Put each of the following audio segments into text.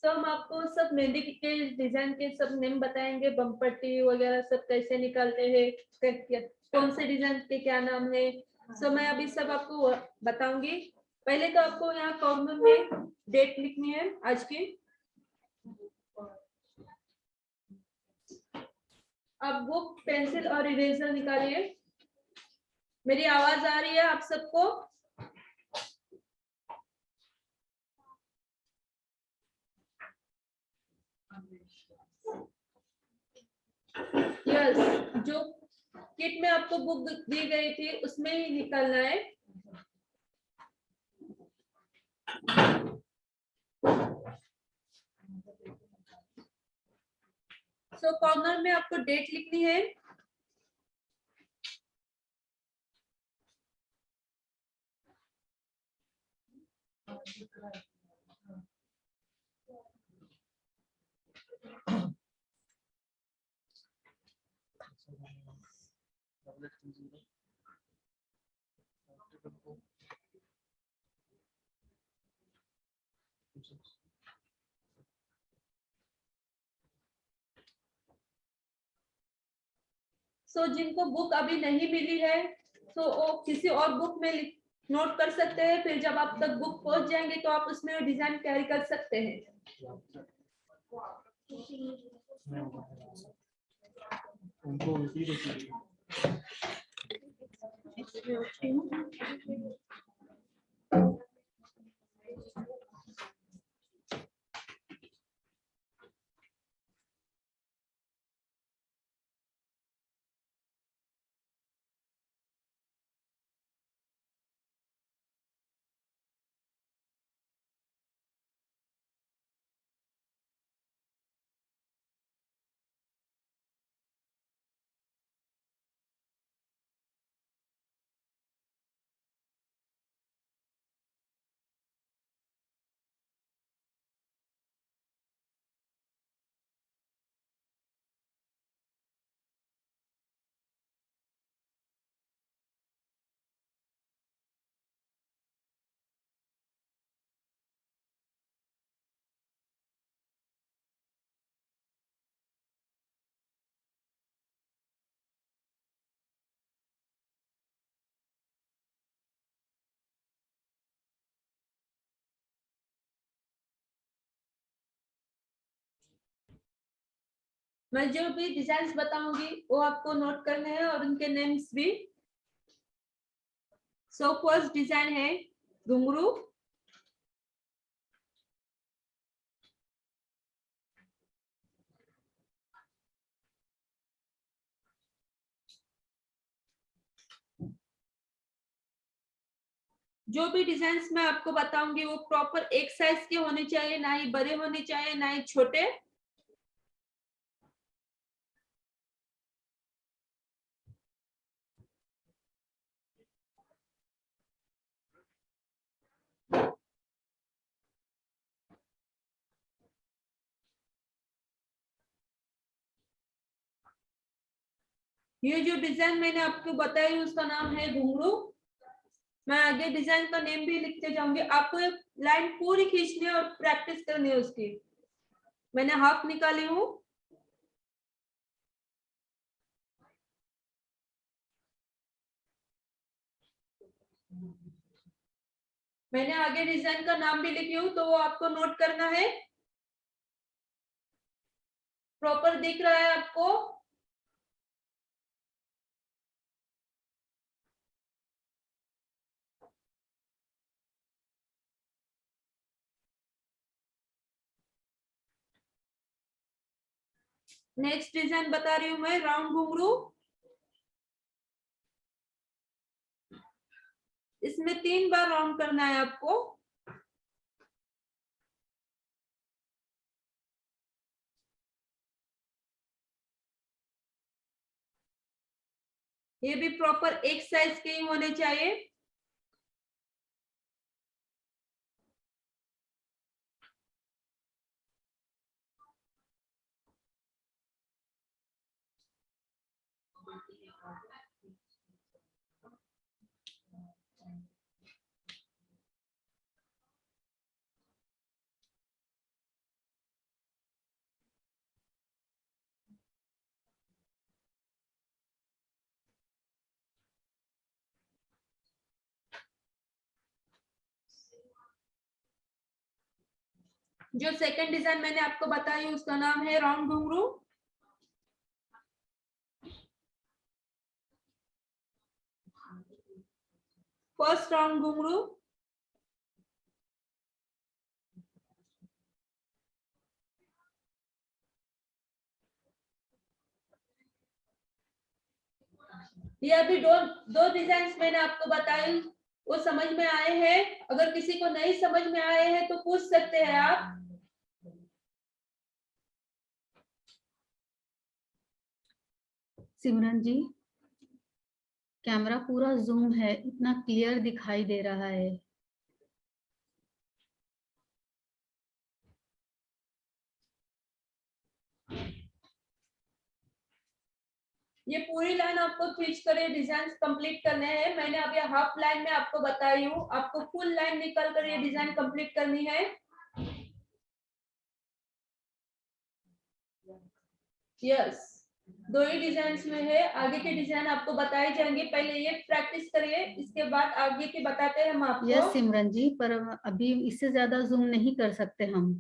तो हम आपको सब मेहंदी के डिजाइन के सब नेम बताएंगे, बम्पट्टी वगैरह सब कैसे निकालते हैं, कौन से डिजाइन के क्या नाम है। सो मैं अभी सब आपको बताऊंगी। पहले तो आपको यहाँ कॉर्नर में डेट लिखनी है आज की। अब बुक, पेंसिल और इरेजर निकालिए। मेरी आवाज आ रही है आप सबको? यस, जो किट में आपको बुक दी गई थी उसमें ही निकालना है। सो कॉर्नर में आपको डेट लिखनी है। सो जिनको बुक अभी नहीं मिली है तो वो किसी और बुक में नोट कर सकते हैं। फिर जब आप तक बुक पहुंच जाएंगे तो आप उसमें डिजाइन कैरी कर सकते हैं। मैं जो भी डिजाइन बताऊंगी वो आपको नोट करने हैं और उनके नेम्स भी। सो फर्स्ट डिजाइन है घुंघरू। जो भी डिजाइन मैं आपको बताऊंगी वो प्रॉपर एक साइज के होने चाहिए, ना ही बड़े होने चाहिए ना ही छोटे। ये जो डिजाइन मैंने आपको बताई उसका नाम है घुंघरू। मैं आगे डिजाइन का नेम भी लिखते जाऊंगी। आपको एक लाइन पूरी खींचनी है और प्रैक्टिस करनी है उसकी। मैंने हाफ निकाली हूँ। मैंने आगे डिजाइन का नाम भी लिखी हूँ तो वो आपको नोट करना है। प्रॉपर दिख रहा है आपको? नेक्स्ट डिजाइन बता रही हूँ मैं, राउंड घुंघरू। इसमें 3 बार राउंड करना है आपको। ये भी प्रॉपर एक साइज के ही होने चाहिए। जो सेकंड डिजाइन मैंने आपको बताई उसका नाम है राउंड घुंघरू। फर्स्ट राउंड घुंघरू, ये अभी दो डिजाइन मैंने आपको बताई, वो समझ में आए हैं? अगर किसी को नहीं समझ में आए हैं तो पूछ सकते हैं आप। सिमरन जी, कैमरा पूरा जूम है, इतना क्लियर दिखाई दे रहा है। ये पूरी लाइन आपको खींच कर ये डिजाइन कंप्लीट करने हैं। मैंने अभी हाफ लाइन में आपको बताई हूँ, आपको फुल लाइन निकल कर ये डिजाइन कंप्लीट करनी है। यस, दो ही डिजाइन में है, आगे के डिजाइन आपको बताए जाएंगे। पहले ये प्रैक्टिस करिए, इसके बाद आगे के बताते हैं हम आपको। यस सिमरन जी, पर अभी इससे ज्यादा जूम नहीं कर सकते हम।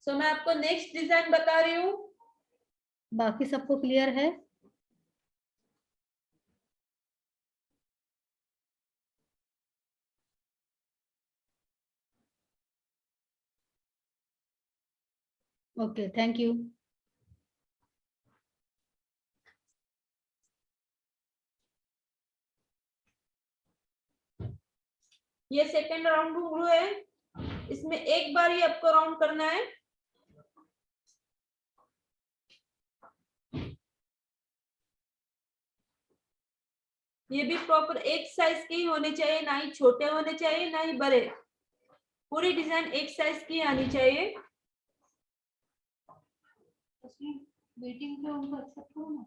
सो मैं आपको नेक्स्ट डिजाइन बता रही हूँ। बाकी सबको क्लियर है? Okay, thank you. ये सेकंड राउंड घुंघरू है, इसमें एक बार ही आपको राउंड करना है। ये भी प्रॉपर एक साइज के ही होने चाहिए, ना ही छोटे होने चाहिए ना ही बड़े। पूरी डिजाइन एक साइज की आनी चाहिए। वेटिंग पे उनको एक्सेप्ट करो ना,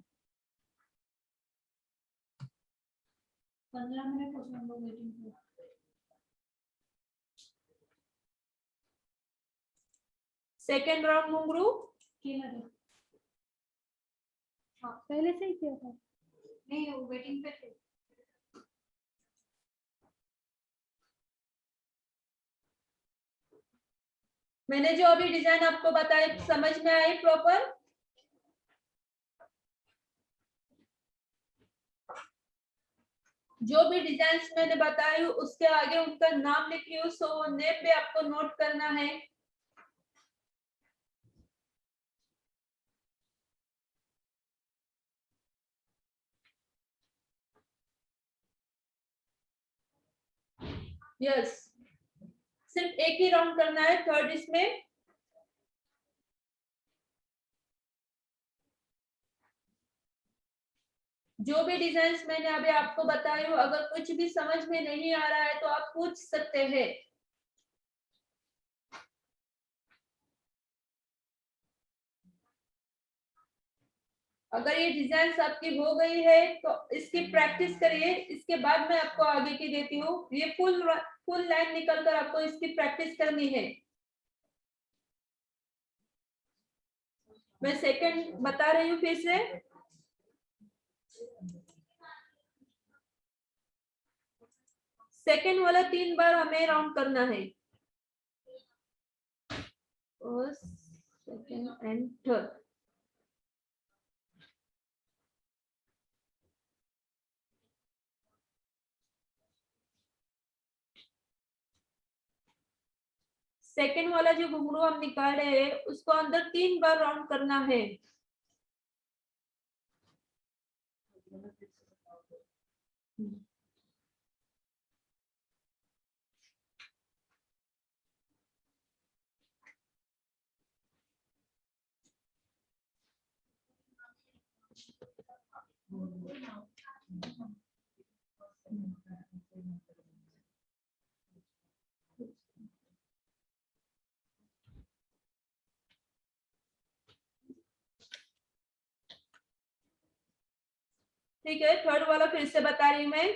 15 मिनट उसमें हम लोग वेटिंग पे। सेकेंड राउंड घुंघरू हाँ पहले से ही किया था। नहीं, वो वेटिंग पे थे। मैंने जो अभी डिजाइन आपको बताई समझ में आई प्रॉपर? जो भी डिजाइन मैंने बताई उसके आगे उनका नाम लिखी हूँ, सो वो नेम भी आपको नोट करना है। यस, सिर्फ एक ही राउंड करना है थर्ड इसमें। जो भी डिजाइन मैंने अभी आपको बताई हूँ, अगर कुछ भी समझ में नहीं आ रहा है तो आप पूछ सकते हैं। अगर ये डिजाइन आपकी हो गई है तो इसकी प्रैक्टिस करिए, इसके बाद मैं आपको आगे की देती हूँ। ये फुल लाइन निकल कर आपको इसकी प्रैक्टिस करनी है। मैं सेकंड बता रही हूँ फिर से। सेकंड वाला 3 बार हमें राउंड करना है, first second and third. Second वाला जो घुंघरू हम निकाल रहे हैं उसको अंदर 3 बार राउंड करना है। ठीक है, थर्ड वाला फिर से बता रही हूँ मैं।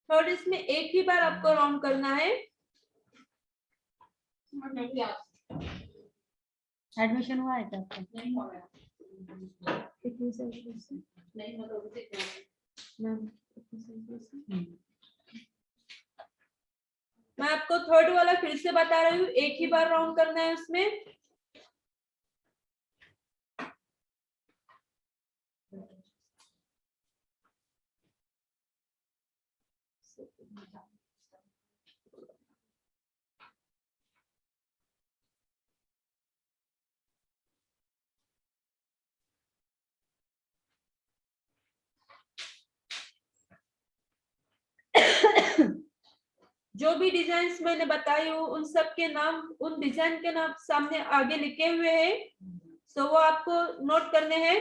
थर्ड इसमें एक ही बार आपको राउंड करना है। एडमिशन हुआ है क्या आपका? कितनी साइज से? मैम, मैं आपको थर्ड वाला फिर से बता रही हूँ, एक ही बार राउंड करना है उसमें। जो भी डिजाइन मैंने बताई हूँ उन सब के नाम, उन डिजाइन के नाम सामने आगे लिखे हुए हैं, सो वो आपको नोट करने हैं।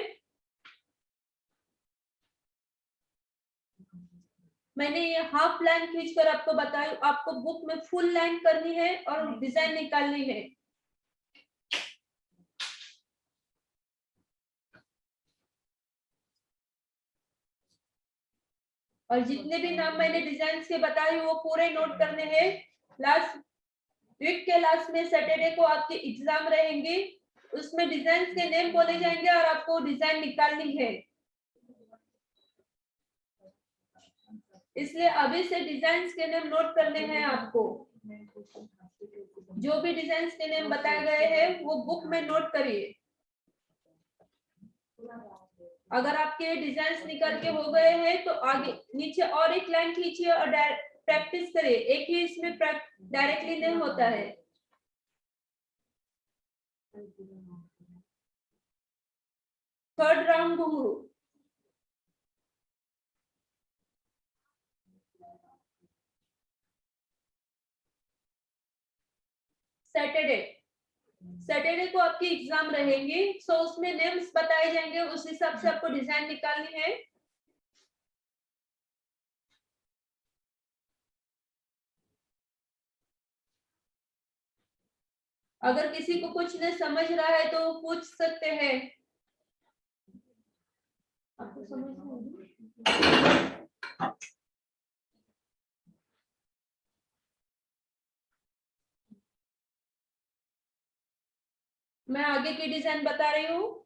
मैंने ये हाफ लाइन खींचकर आपको बताई, आपको बुक में फुल लाइन करनी है और डिजाइन निकालनी है। और जितने भी नाम मैंने डिजाइन के बताए वो पूरे नोट करने हैं। लास्ट वीक के लास्ट में सैटरडे को आपके एग्जाम रहेंगे, उसमें डिजाइन के नेम बोले जाएंगे और आपको डिजाइन निकालनी है। इसलिए अभी से डिजाइन के नेम नोट करने हैं आपको। जो भी डिजाइन के नेम बताए गए हैं वो बुक में नोट करिए। अगर आपके डिजाइन निकल के हो गए हैं तो आगे नीचे और एक लाइन खींचिए और प्रैक्टिस करिए। एक ही इसमें डायरेक्टली नहीं होता है। थर्ड राउंड घुंघरू। सैटरडे को आपकी एग्जाम रहेंगी, सो उसमें नेम्स बताए जाएंगे, उस हिसाब से आपको डिजाइन निकालनी है। अगर किसी को कुछ नहीं समझ रहा है तो पूछ सकते हैं। आपको समझ नहीं? मैं आगे की डिजाइन बता रही हूँ।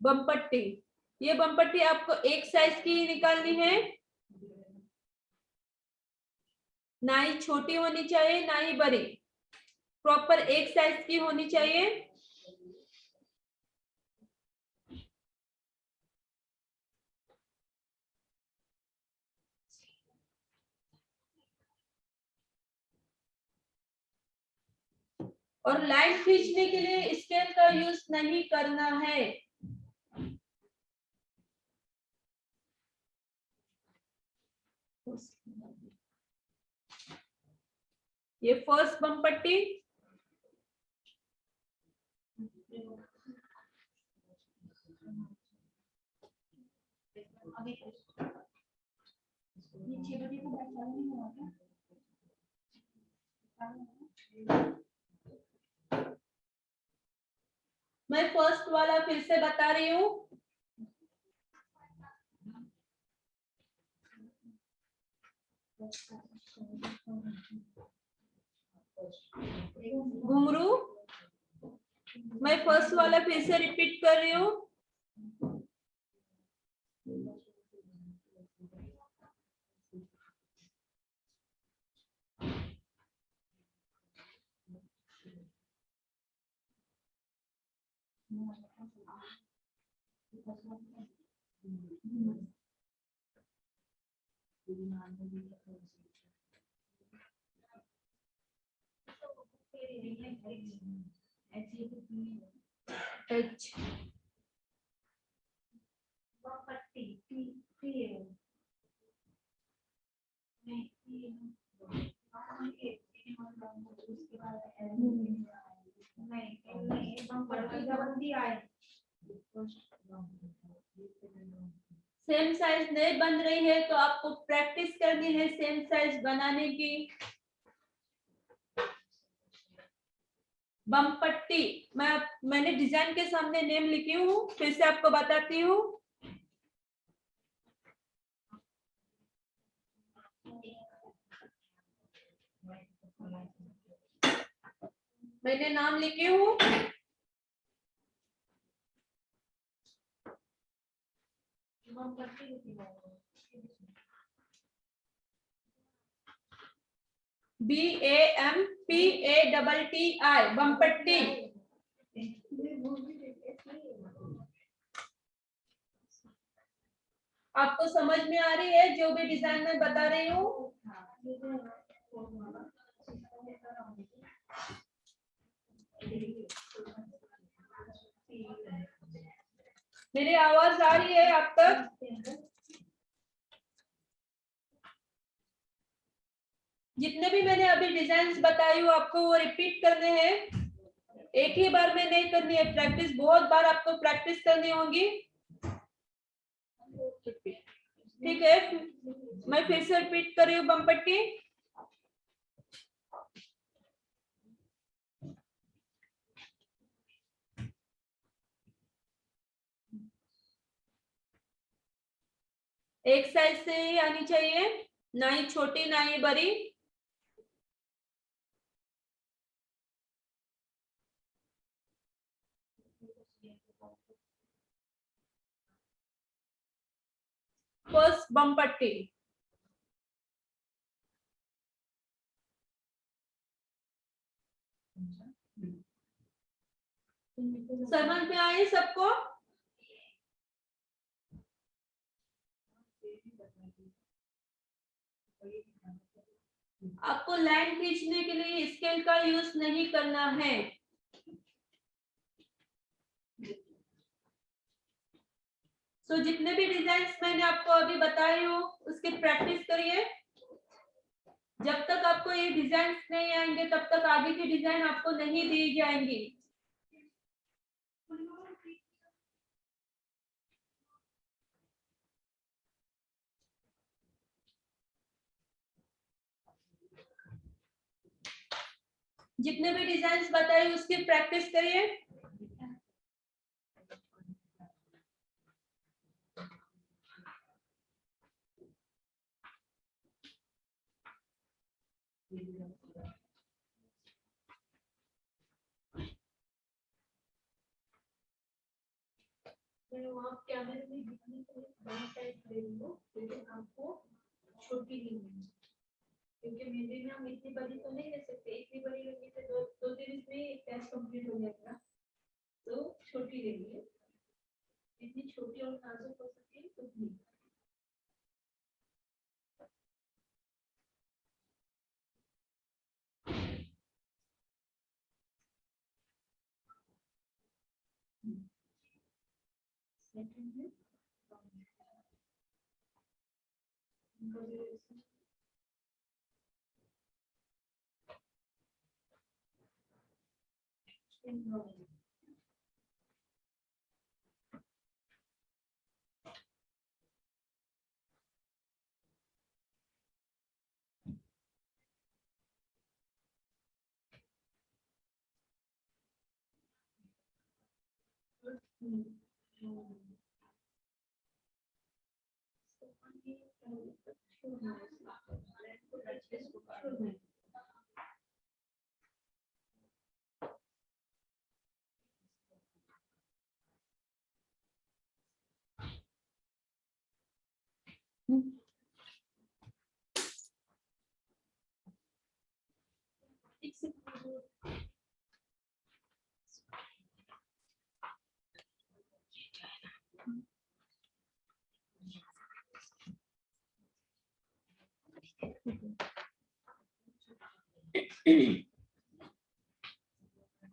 बमपट्टी, ये बमपट्टी आपको एक साइज की निकालनी है, ना ही छोटी होनी चाहिए ना ही बड़ी, प्रॉपर एक साइज की होनी चाहिए। और लाइन खींचने के लिए स्केल का यूज नहीं करना है। ये फर्स्ट बमपट्टी, मैं फर्स्ट वाला फिर से बता रही हूँ। घुंघरू, मैं फर्स्ट वाला फिर से रिपीट कर रही हूँ। एच सेम साइज नहीं बन रही है तो आपको प्रैक्टिस करनी है सेम साइज बनाने की। बमपट्टी, मैंने डिजाइन के सामने नेम लिखी हूँ, फिर से आपको बताती हूँ। मैंने नाम लिखे हूँ। BAMPATTI बमपट्टी। आपको समझ में आ रही है जो भी डिजाइन मैं बता रही हूँ? मेरी आवाज आ रही है आप तक? जितने भी मैंने अभी डिजाइन्स बताई हूँ आपको वो रिपीट करने हैं, एक ही बार में नहीं करनी है, प्रैक्टिस बहुत बार आपको प्रैक्टिस करनी होगी। ठीक है, मैं फिर से रिपीट कर रही हूँ बमपट्टी। एक साइज से ही आनी चाहिए, ना ही छोटी ना ही बड़ी। फर्स्ट बमपट्टी। समझ में आई सबको? आपको लाइन खींचने के लिए स्केल का यूज नहीं करना है। तो जितने भी डिजाइन मैंने आपको अभी बताई हो उसकी प्रैक्टिस करिए। जब तक आपको ये डिजाइन नहीं आएंगे तब तक आगे की डिजाइन आपको नहीं दी जाएंगी। जितने भी डिजाइन बताए उसकी प्रैक्टिस करिए। आप कैमरे में दिखने के लिए बड़ा साइज ले लो, लेकिन आपको छोटी नहीं लेनी, क्योंकि मेहंदी में हम इतनी बड़ी तो नहीं ले सकते, इतनी बड़ी लेने से दो दिन इसमें टेस्ट कंप्लीट हो जाएगा, तो छोटी लेनी है, इतनी छोटी और नाजुक हो सके उतनी।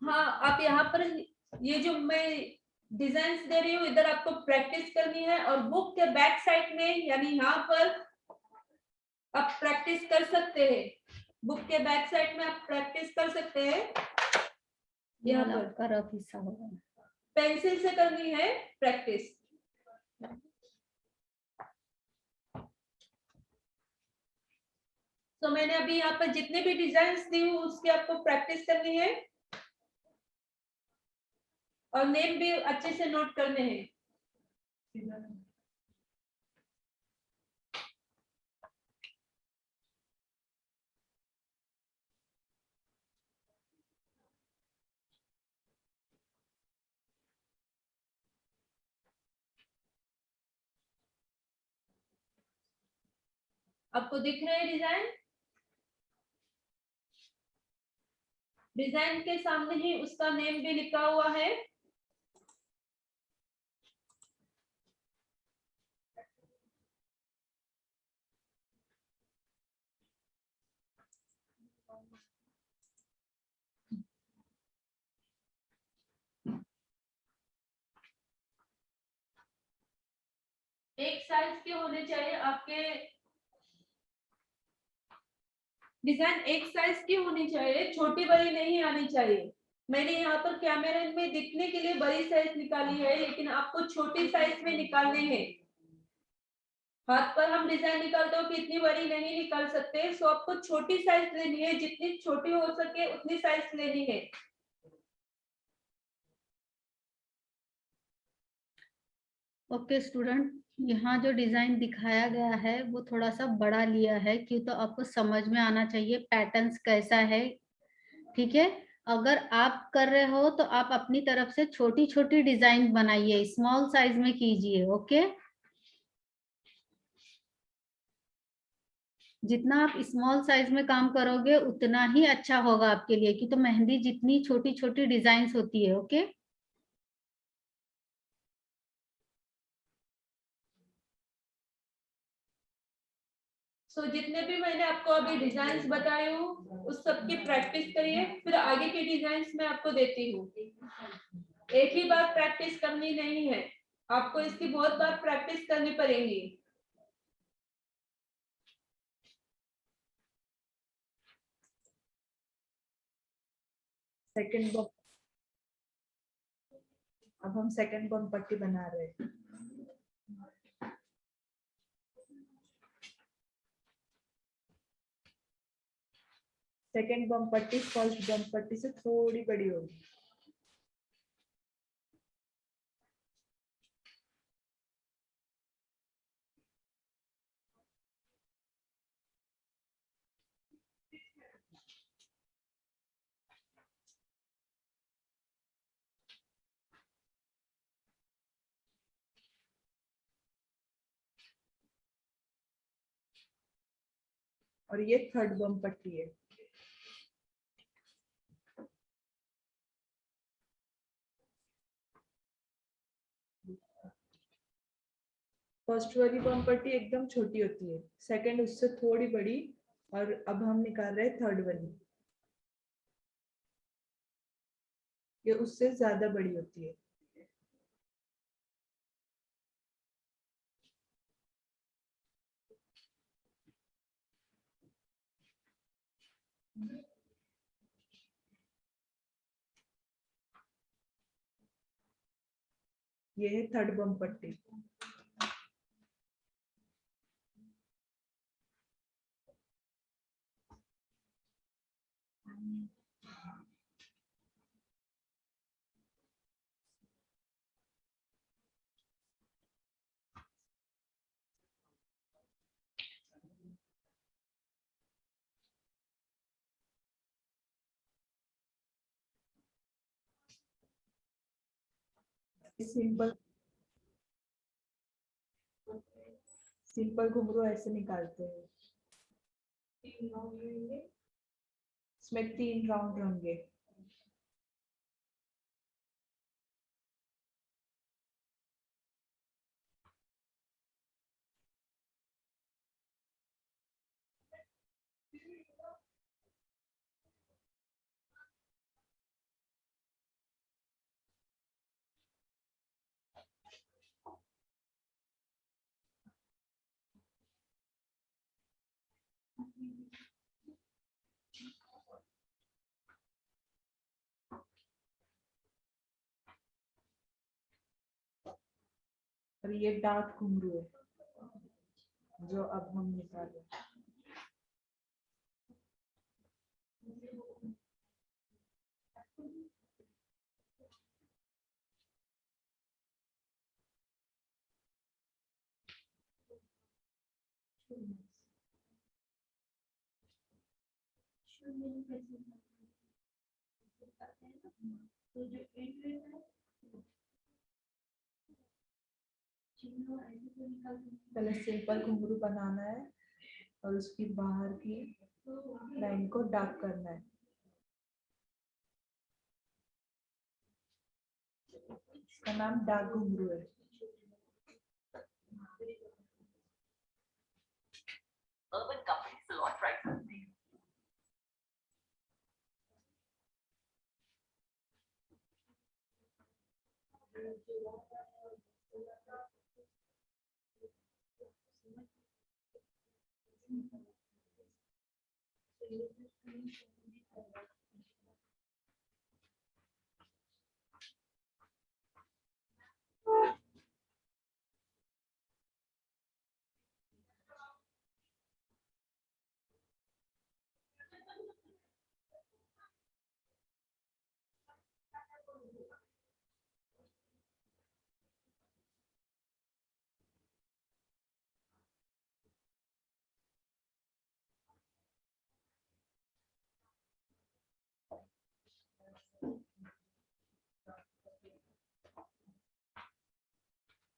हाँ, आप यहाँ पर ये जो मैं डिजाइन दे रही हूँ इधर आपको प्रैक्टिस करनी है, और बुक के बैक साइड में यानी यहाँ पर आप प्रैक्टिस कर सकते हैं। बुक के बैक साइड में आप प्रैक्टिस कर सकते हैं। यहाँ पर रफ हिस्सा होगा, पेंसिल से करनी है प्रैक्टिस। तो मैंने अभी यहाँ पर जितने भी डिजाइन दी हूँ उसकी आपको प्रैक्टिस करनी है, और नेम भी अच्छे से नोट करने हैं। आपको दिख रहे हैं डिजाइन? डिजाइन के सामने ही उसका नेम भी लिखा हुआ है। एक साइज के होने चाहिए आपके, डिजाइन एक साइज की होनी चाहिए, छोटी बड़ी नहीं आनी चाहिए। मैंने यहाँ पर कैमरे में दिखने के लिए बड़ी साइज निकाली है, लेकिन आपको छोटी साइज में निकालने हैं। हाथ पर हम डिजाइन निकालते हो कि इतनी बड़ी नहीं निकाल सकते, सो आपको छोटी साइज लेनी है, जितनी छोटी हो सके उतनी साइज लेनी है। ओके स्टूडेंट, यहाँ जो डिजाइन दिखाया गया है वो थोड़ा सा बड़ा लिया है, क्यों तो आपको समझ में आना चाहिए पैटर्न्स कैसा है। ठीक है, अगर आप कर रहे हो तो आप अपनी तरफ से छोटी छोटी डिजाइन बनाइए, स्मॉल साइज में कीजिए। ओके, जितना आप स्मॉल साइज में काम करोगे उतना ही अच्छा होगा आपके लिए, कि तो मेहंदी जितनी छोटी छोटी डिजाइन्स होती है। ओके, सो जितने भी मैंने आपको अभी डिजाइन्स बताए हो उस सब की प्रैक्टिस करिए, फिर आगे के डिजाइन्स मैं आपको देती हूँ। एक ही बार प्रैक्टिस करनी नहीं है, आपको इसकी बहुत बार प्रैक्टिस करनी पड़ेगी। सेकंड बम, अब हम सेकंड बम पट्टी बना रहे हैं। सेकंड बम पट्टी फर्स्ट बम पट्टी से थोड़ी बड़ी होगी। और ये थर्ड बम पट्टी है। फर्स्ट वाली बम पट्टी एकदम छोटी होती है, सेकंड उससे थोड़ी बड़ी, और अब हम निकाल रहे हैं थर्ड वाली, ये उससे ज्यादा बड़ी होती है। ये है थर्ड बम पट्टी। सिंपल सिंपल घुंघरू ऐसे निकालते हैं, इसमें 3 राउंड होंगे। और ये डार्क घुंघरू है जो अब हम निकाल रहे हैं। पहले सिंपल घुंघरू बनाना है, और उसकी बाहर की लाइन को डार्क करना है। इसका नाम डार्क घुंघरू है। Urban Company Salon right now.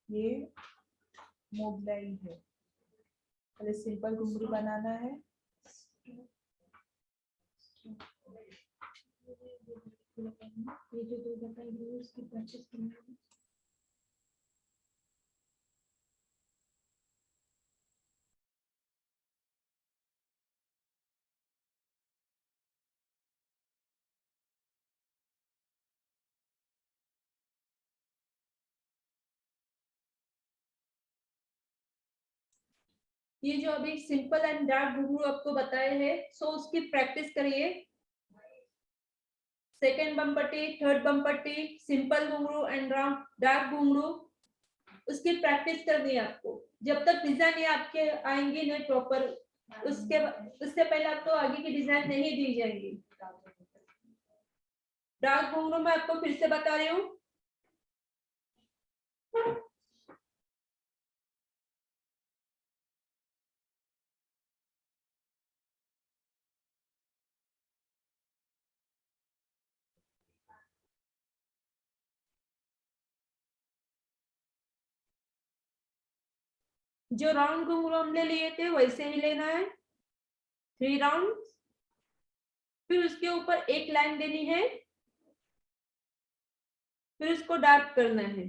ये मोगलाई है। पहले सिंपल घुंघरू बनाना है। ये जो दो बताएंगे उसकी प्रैक्टिस करना है। ये जो अभी सिंपल एंड डार्क घुंघरू आपको बताए हैं, सो उसकी प्रैक्टिस करिए। सेकेंड बम पट्टी, थर्ड बम पट्टी, सिंपल घुंघरू एंड डार्क घुंघरू, उसकी प्रैक्टिस करनी है आपको। जब तक डिजाइन ये आपके आएंगी नहीं प्रॉपर, उससे पहले आपको आगे की डिजाइन नहीं दी जाएगी। डार्क घुंघरू में आपको फिर से बता रही हूँ। जो राउंड घुंघरू हमने लिए थे वैसे ही लेना है, 3 राउंड। फिर उसके ऊपर एक लाइन देनी है, फिर उसको डार्क करना है।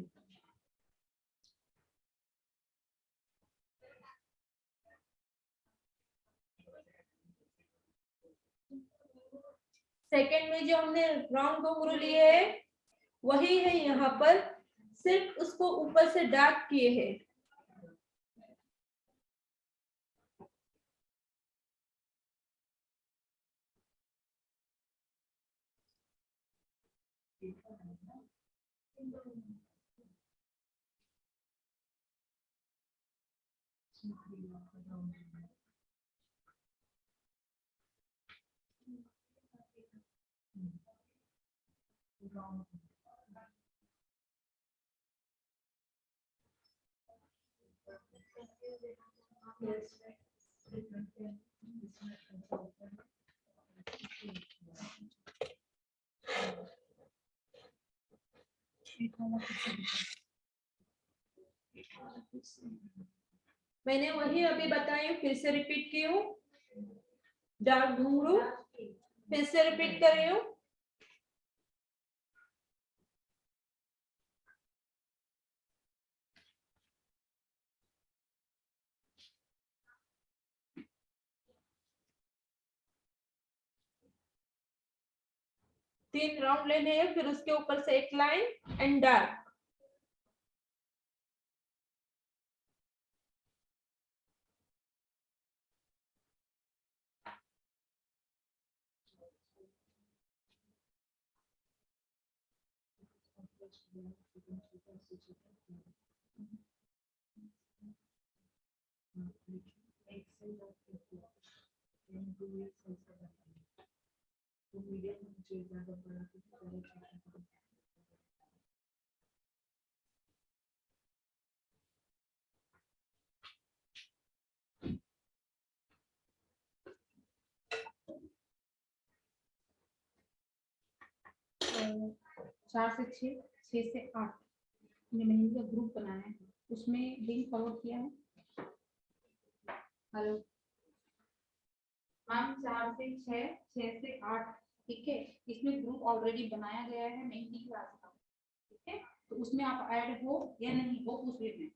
सेकेंड में जो हमने राउंड घुंघरू लिए है वही है यहाँ पर, सिर्फ उसको ऊपर से डार्क किए हैं। मैंने वही अभी बताई, फिर से रिपीट की हूँ। डार्क घुंघरू फिर से रिपीट कर रही हूँ। तीन राउंड लेने हैं, फिर उसके ऊपर से एक लाइन एंड डार्क। चार से छः, छः से आठ मैंने जो ग्रुप बनाया है उसमें लिंक फॉरवर्ड किया है। हेलो, मैम 4 से 6, 6 से 8, ठीक है। इसमें ग्रुप ऑलरेडी बनाया गया है मेहंदी क्लास का, ठीक है। तो उसमें आप ऐड हो या नहीं हो पूछ रहे हैं।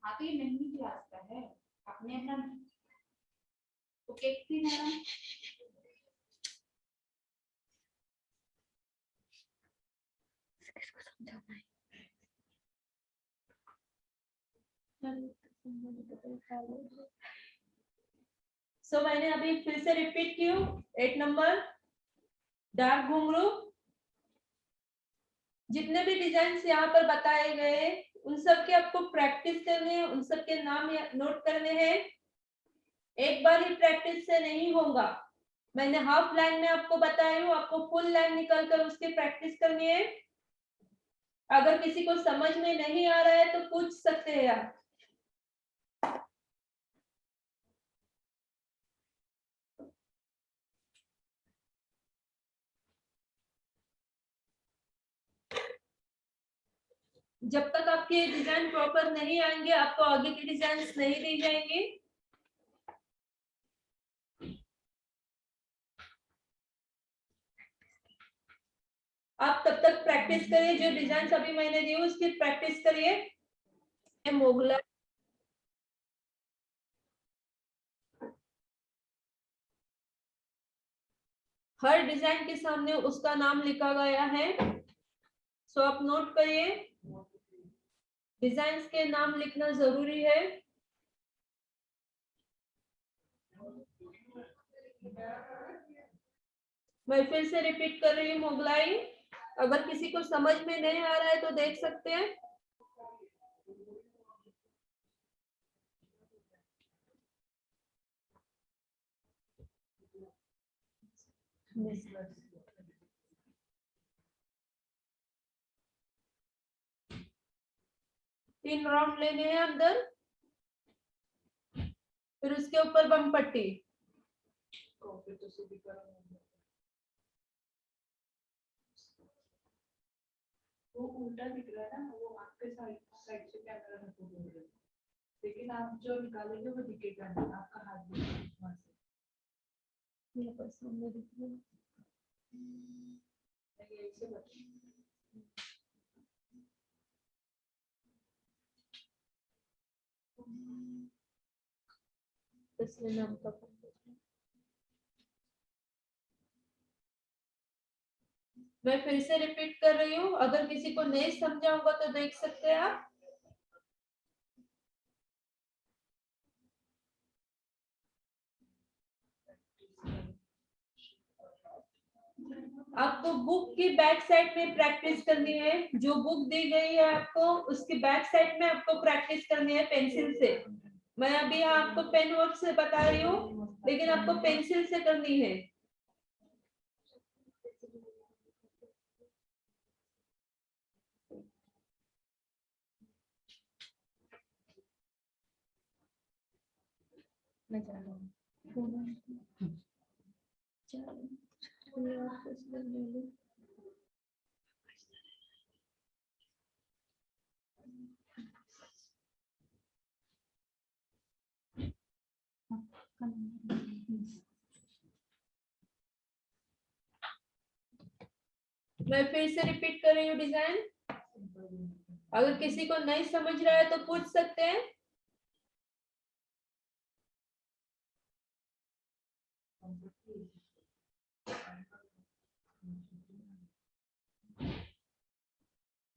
हाँ तो ये मेहंदी क्लास का है, आपने अपना तो केक थी मैडम। सो मैंने अभी फिर से रिपीट की हूँ। 8 नंबर डार्क घुंघरू, जितने भी डिजाइन यहाँ पर बताए गए उन सब के आपको प्रैक्टिस करने हैं, उन सब के नाम नोट करने हैं। एक बार ही प्रैक्टिस से नहीं होगा। मैंने हाफ लाइन में आपको बताया हूँ, आपको फुल लाइन निकल कर उसकी प्रैक्टिस करनी है। अगर किसी को समझ में नहीं आ रहा है तो पूछ सकते हैं आप। जब तक आपके डिजाइन प्रॉपर नहीं आएंगे आपको आगे के डिजाइन नहीं दी जाएंगे। आप तब तक प्रैक्टिस करिए, जो डिजाइन अभी मैंने दी उसकी प्रैक्टिस करिए। मोगला, हर डिजाइन के सामने उसका नाम लिखा गया है, सो आप नोट करिए। डिजाइन के नाम लिखना जरूरी है। मैं फिर से रिपीट कर रही हूँ मोगलाई। अगर किसी को समझ में नहीं आ रहा है तो देख सकते हैं। तीन राउंड लेने हैं अंदर, फिर उसके ऊपर बम पट्टी। वो उल्टा दिख रहा है ना, वो आपके साइड साइड से कैमरा रखो बोल रहे हैं। लेकिन आप जो निकालेंगे वो दिखेगा नहीं, आपका हाथ दिखेगा वहां से। यहाँ पर सामने दिख रहा है। ये ऐसे बताइए। इसलिए नाम का मैं फिर से रिपीट कर रही हूँ। अगर किसी को नहीं समझा होगा तो देख सकते हैं आप। आपको बुक की बैक साइड में प्रैक्टिस करनी है। जो बुक दी गई है आपको उसकी बैक साइड में आपको प्रैक्टिस करनी है पेंसिल से। मैं अभी यहाँ आपको पेन वर्क से बता रही हूँ, लेकिन आपको पेंसिल से करनी है। मैं जा रहा हूँ। मैं फिर से रिपीट कर रही हूँ डिजाइन। अगर किसी को नहीं समझ रहा है तो पूछ सकते हैं।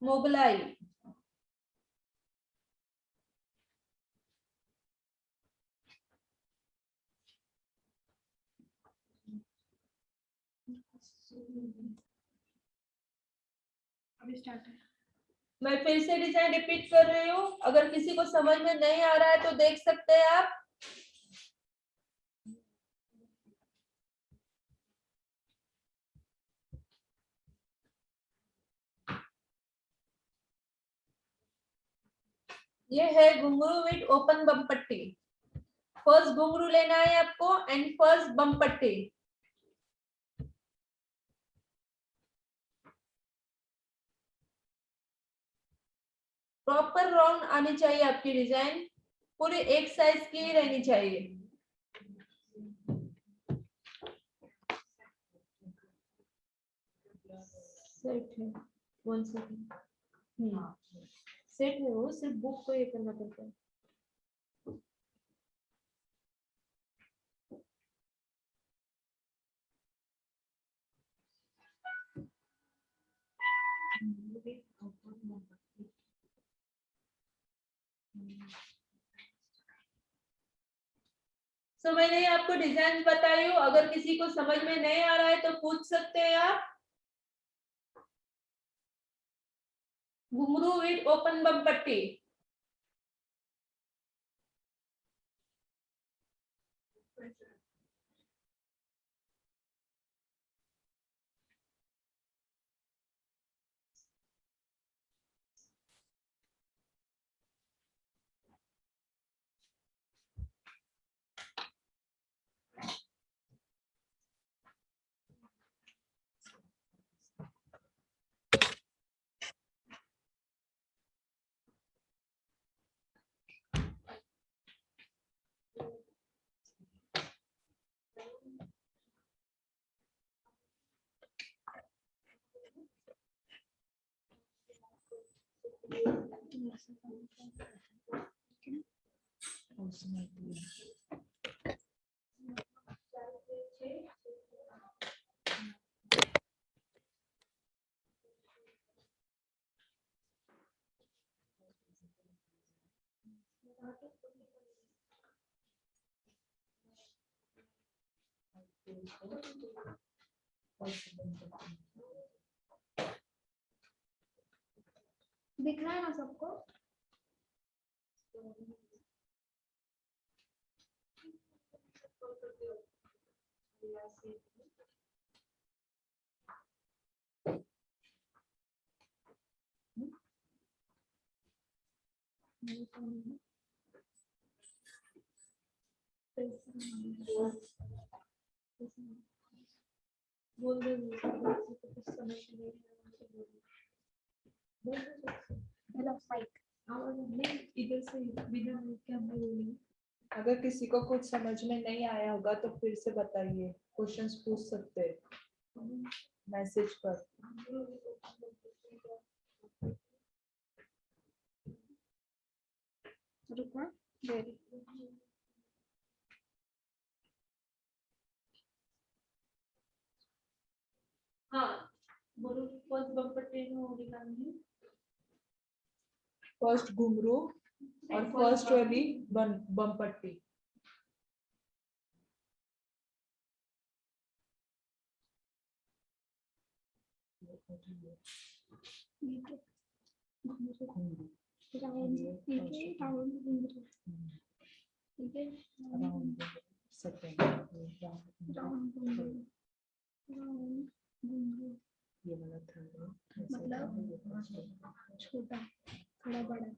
मोगलाई, अभी स्टार्ट है। मैं फिर से डिजाइन रिपीट कर रही हूँ। अगर किसी को समझ में नहीं आ रहा है तो देख सकते हैं आप। ये है घुंघरू विद ओपन बम पट्टी। फर्स्ट घुंघरू लेना है आपको एंड फर्स्ट बम पट्टी। प्रॉपर राउंड आनी चाहिए आपकी डिजाइन, पूरी एक साइज की ही रहनी चाहिए। सेट है, 1 सेकंड। सेट है वो, सिर्फ बुक को ये करना पड़ता है। सो मैंने आपको डिजाइन बताई हूँ, अगर किसी को समझ में नहीं आ रहा है तो पूछ सकते हैं आप। घुंघरू विद ओपन बम पट्टी। दिख रहा है ना सबको? बोल दो, कुछ समझ नहीं आवाज नहीं, इधर से बिना क्या बोलूं। अगर किसी को कुछ समझ में नहीं आया होगा तो फिर से बताइए, क्वेश्चंस पूछ सकते हैं मैसेज पर। रुको, हाँ बोलो, फर्स्ट बम पट्टी निकालनी है। फर्स्ट घुंघरू और फर्स्ट वाली बम पट्टी। मतलब छोटा थोड़ा बड़ा,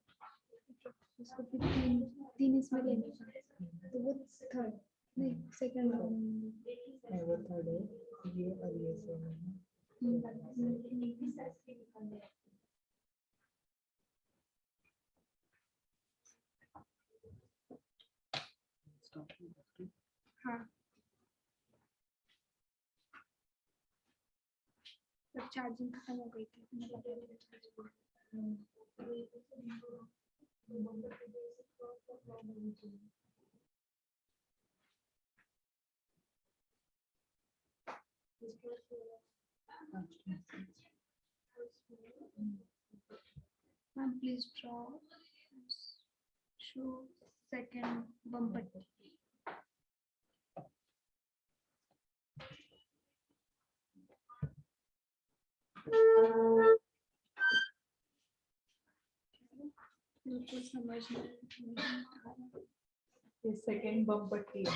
उसको फिर तीन इसमें लेने तो वो थर्ड नहीं सेकंड नहीं वो थर्ड है, ये और ये सेम है। हाँ तब चार्जिंग खत्म हो गई थी, प्लीज ड्रॉ शो सेकंड बम पट्टी। बिल्कुल समझ नहीं आ रहा। ये सेकंड बम पट्टी है।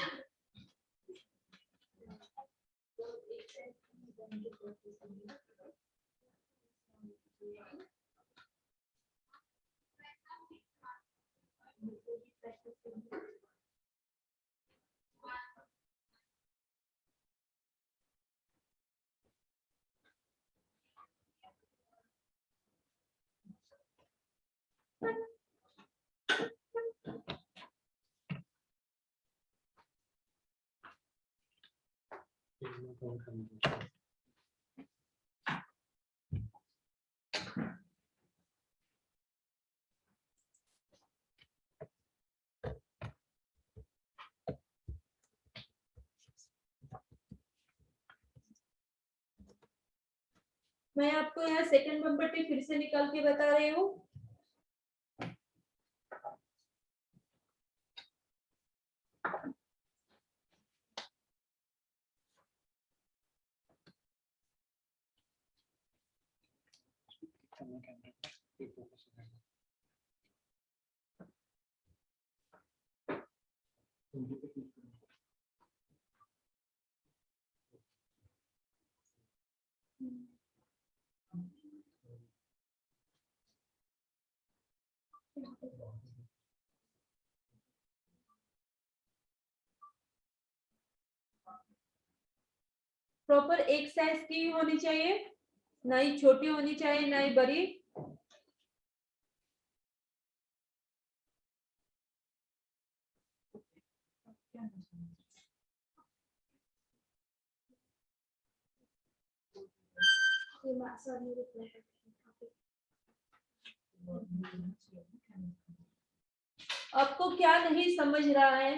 मैं आपको यहाँ सेकंड बम्पर टी फिर से निकाल के बता रही हूँ। प्रॉपर एक साइज की होनी चाहिए, ना ही छोटी होनी चाहिए ना ही बड़ी। आपको क्या नहीं समझ रहा है?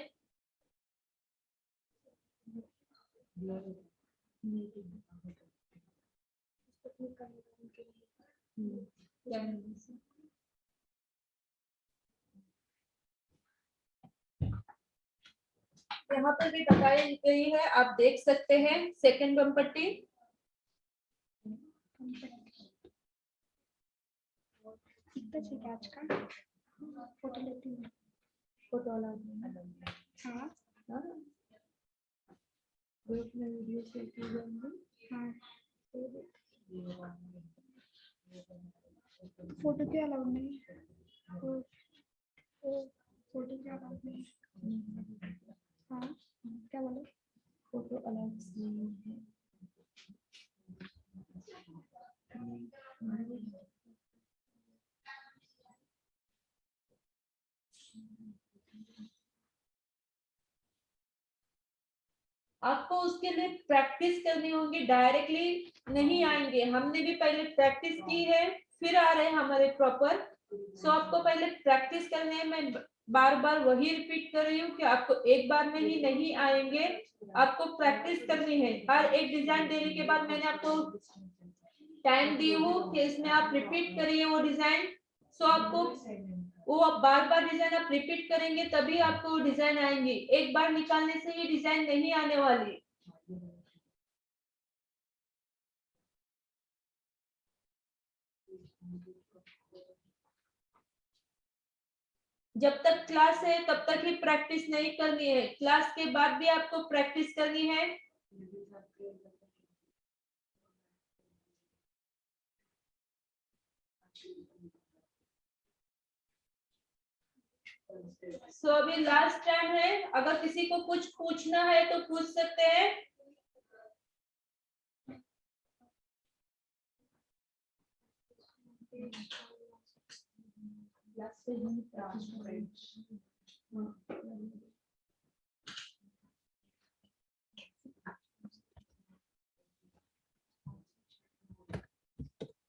यहाँ पर भी बताई गई है, आप देख सकते हैं सेकंड बम्पर टी। कितना चाहिए आज का? फोटो लेती हूँ। फोटो अलग हाँ ग्रुप में वीडियो शेयर की जाएंगी। हाँ फोटो क्यों अलाउड नहीं? फोटो क्यों अलाउड नहीं? हाँ क्या बोले? फोटो अलग नहीं है। आपको उसके लिए प्रैक्टिस करनी होगी, डायरेक्टली नहीं आएंगे। हमने भी पहले प्रैक्टिस की है, फिर आ रहे हैं हमारे प्रॉपर। सो आपको पहले प्रैक्टिस करने है। मैं बार बार वही रिपीट कर रही हूँ कि आपको एक बार में ही नहीं आएंगे, आपको प्रैक्टिस करनी है। हर एक डिजाइन देने के बाद मैंने आपको टाइम दी हूँ कि इसमें आप रिपीट करिए वो डिजाइन। सो आपको वो आप बार बार डिजाइन आप रिपीट करेंगे तभी आपको वो डिजाइन आएंगी। एक बार निकालने से ये डिजाइन नहीं आने वाली। जब तक क्लास है तब तक ही प्रैक्टिस नहीं करनी है, क्लास के बाद भी आपको प्रैक्टिस करनी है। सो अभी लास्ट टाइम है, अगर किसी को कुछ पूछना है तो पूछ सकते हैं।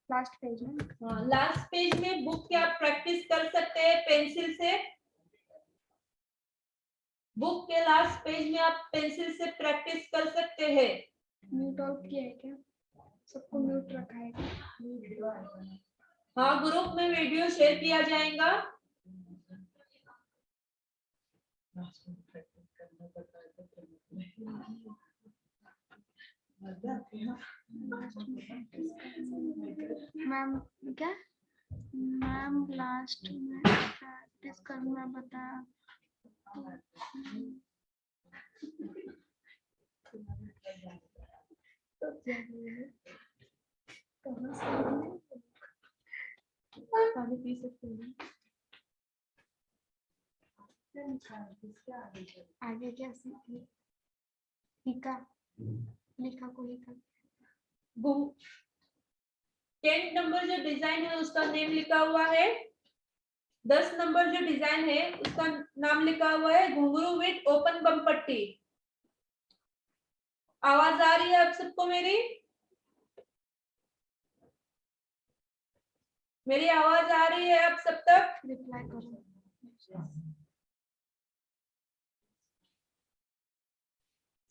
लास्ट पेज में? हाँ, लास्ट पेज में बुक के आप प्रैक्टिस कर सकते हैं पेंसिल से। बुक के लास्ट पेज में आप पेंसिल से प्रैक्टिस कर सकते हैं। म्यूट ऑफ किया है क्या? सबको म्यूट रखा है क्या? हाँ, ग्रुप में वीडियो शेयर किया जाएगा। मैम क्या? मैम लास्ट में प्रैक्टिस करना बताया। पानी पी सकते हैं। आगे क्या सीखी? हिका लिखा को हिका। 10 नंबर जो डिजाइन है उसका नेम लिखा हुआ है। 10 नंबर जो डिजाइन है उसका नाम लिखा हुआ है घुंघरू विथ ओपन बम पट्टी। आवाज आ रही है आप सबको मेरी? मेरी आवाज आ रही है आप सब तक? रिप्लाई करो।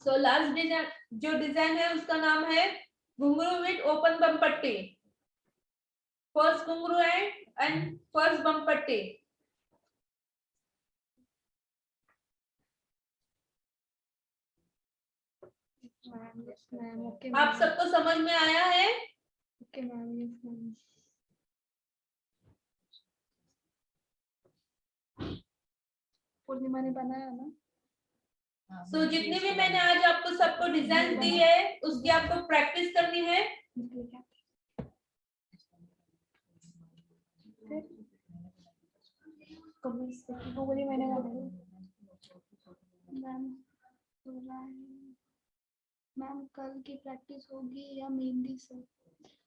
सो लास्ट डिजाइन जो डिजाइन है उसका नाम है घुंघरू विथ ओपन बम पट्टी। फर्स्ट घुंघरू एंड फर्स्ट बम पट्टी। मैम यस मैम ओके आप मैम सबको समझ में आया है? Okay ma'am yes ma'am. Purnima ने बनाया ना? सो जितनी भी मैंने आज आपको सबको डिजाइन दी है उसकी आपको प्रैक्टिस करनी है। कमेंट्स वो बोली मैंने बनाया। मैम मैम कल की प्रैक्टिस होगी या मेहंदी से?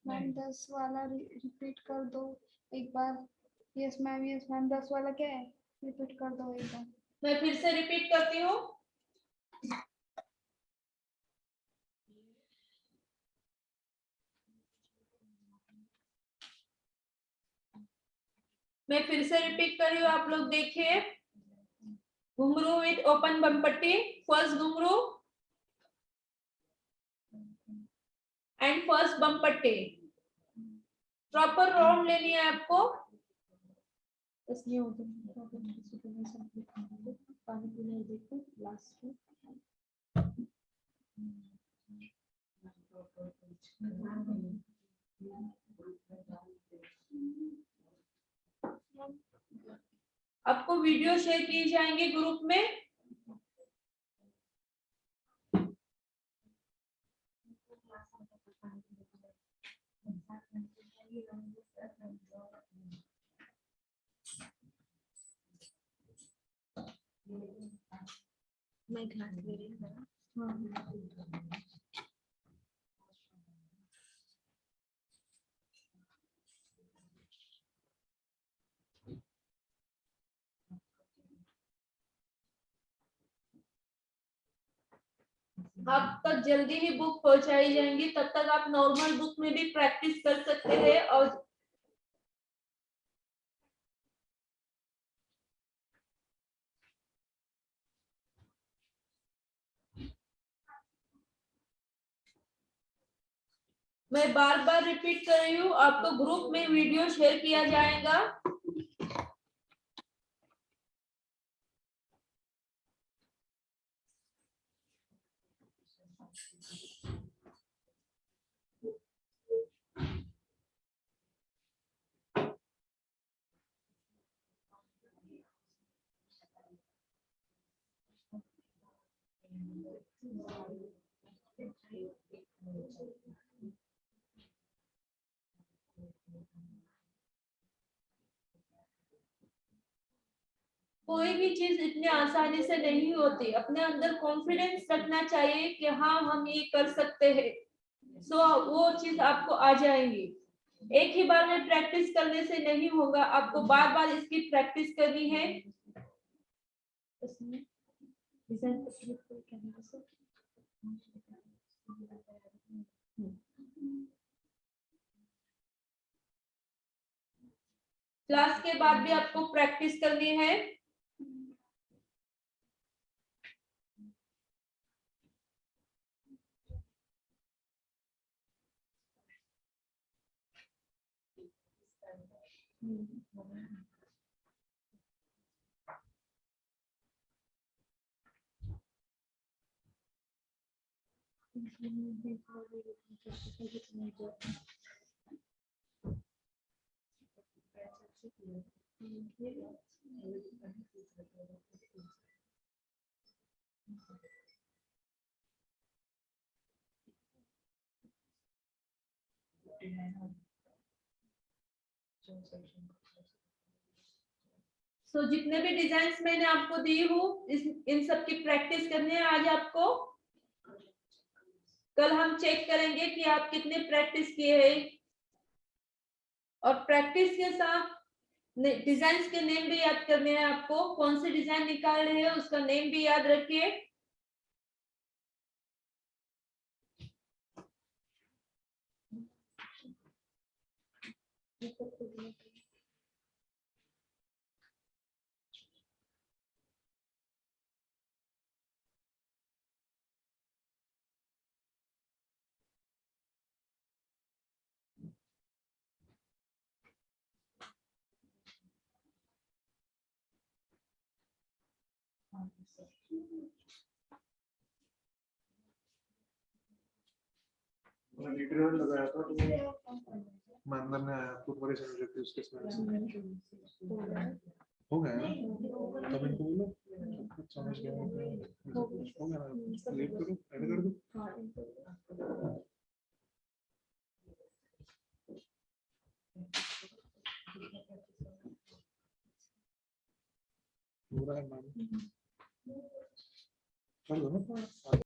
मैम 10 वाला रिपीट कर दो एक बार। यस मैम 10 वाला क्या है रिपीट कर दो एक बार। मैं फिर से रिपीट करती हूँ। मैं फिर से रिपीट कर रही हूँ, आप लोग देखिए। घुंघरू विथ ओपन बम पट्टी, फर्स्ट घुंघरू एंड फर्स्ट बम पट्टी। प्रॉपर राउंड लेनी है आपको। पानी पीने देखो लास्ट में। आपको वीडियो शेयर किए जाएंगे ग्रुप में। मैं ग्लास ले रही हूँ। आप तक जल्दी ही बुक पहुंचाई जाएंगी, तब तक आप नॉर्मल बुक में भी प्रैक्टिस कर सकते हैं। और मैं बार बार रिपीट कर रही हूँ, आपको ग्रुप में वीडियो शेयर किया जाएगा। कोई भी चीज इतनी आसानी से नहीं होती। अपने अंदर कॉन्फिडेंस रखना चाहिए कि हाँ हम ये कर सकते हैं। सो वो चीज आपको आ जाएंगी। एक ही बार में प्रैक्टिस करने से नहीं होगा, आपको बार बार इसकी प्रैक्टिस करनी है। क्लास के बाद भी आपको प्रैक्टिस करनी है। सो जितने भी डिजाइन्स मैंने आपको दी हूँ इन सब की प्रैक्टिस करनी है आज आपको। कल हम चेक करेंगे कि आप कितने प्रैक्टिस किए हैं। और प्रैक्टिस के साथ डिजाइन के नेम भी याद करने हैं आपको, कौन से डिजाइन निकाल रहे हैं उसका नेम भी याद रखिए। मैंने लीटर लगाया था तो मैं अंदर में आया तो परेशान हो जाती उसके स्मेल से। हो गया ना तब इनको बोलो समझ गया हो गया ना, लीव करो ऐड कर दो। पूरा है मैम कर दो ना।